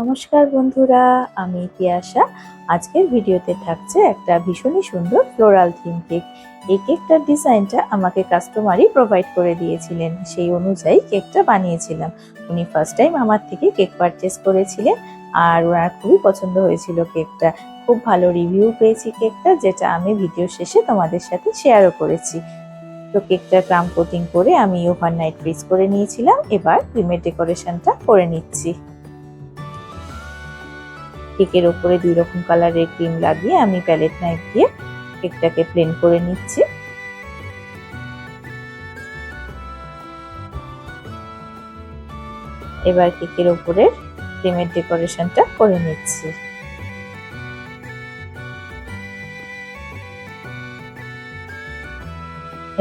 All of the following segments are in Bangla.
নমস্কার বন্ধুরা, আমি তিয়াশা। আজকের ভিডিওতে থাকছে একটা ভীষণই সুন্দর ফ্লোরাল থিম কেক। এই কেকটার ডিজাইনটা আমাকে কাস্টমারই প্রোভাইড করে দিয়েছিলেন, সেই অনুযায়ী কেকটা বানিয়েছিলাম। উনি ফার্স্ট টাইম আমার থেকে কেক পারচেস করেছিলেন আর ওনার খুবই পছন্দ হয়েছিল কেকটা। খুব ভালো রিভিউ পেয়েছি কেকটা, যেটা আমি ভিডিও শেষে তোমাদের সাথে শেয়ারও করেছি। তো কেকটা ক্রাম কোটিং করে আমি ওভারনাইট ফ্রিজ করে নিয়েছিলাম। এবার ক্রিমের ডেকোরেশনটা করে নিচ্ছি। কেকের ওপরে 2 রকম কালারের ক্রিম লাগিয়ে আমি প্যালেট নাইফ দিয়ে কেকটাকে প্লেন করে নিচ্ছি। এবার কেকের ওপরে ক্রিমের ডেকোরেশনটা করে নিচ্ছি।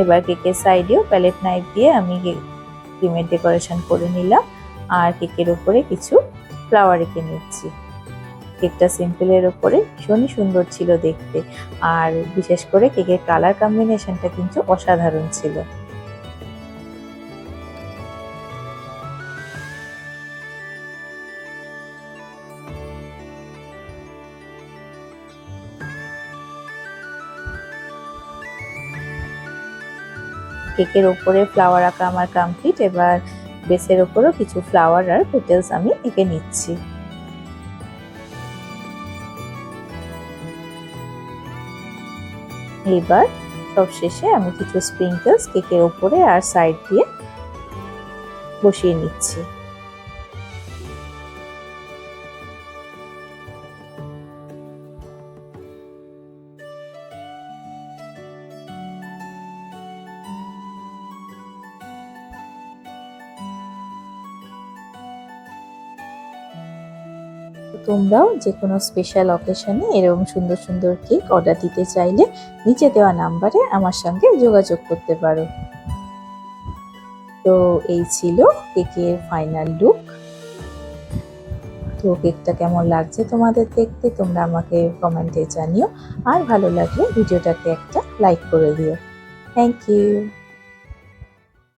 এবার কেকের সাইডেও প্যালেট নাইফ দিয়ে আমি ক্রিমের ডেকোরেশন করে নিলাম আর কেকের ওপরে কিছু ফ্লাওয়ার এঁকে নিচ্ছি। কেকটা সিম্পলের ওপরে ভীষণই সুন্দর ছিল দেখতে, আর বিশেষ করে কেকের কালার কম্বিনেশনটা কিন্তু অসাধারণ ছিল। কেকের ওপরে ফ্লাওয়ার আঁকা আমার কমপ্লিট। এবার বেসের ওপরও কিছু ফ্লাওয়ার আর পেটেলস আমি এঁকে নিচ্ছি। এবার সবশেষে আমি কিছু স্প্রিঙ্কলস কেকের ওপরে আর সাইড দিয়ে বসিয়ে নিচ্ছি। তোমরাও যে কোনো স্পেশাল অকেশনে এরকম সুন্দর সুন্দর কেক অর্ডার দিতে চাইলে নিচে দেওয়া নাম্বারে আমার সঙ্গে যোগাযোগ করতে পারো। তো এই ছিল কেকের ফাইনাল লুক। তো কেকটা কেমন লাগছে তোমাদের দেখতে তোমরা আমাকে কমেন্টে জানিও, আর ভালো লাগলে ভিডিওটাকে একটা লাইক করে দিও। Thank you.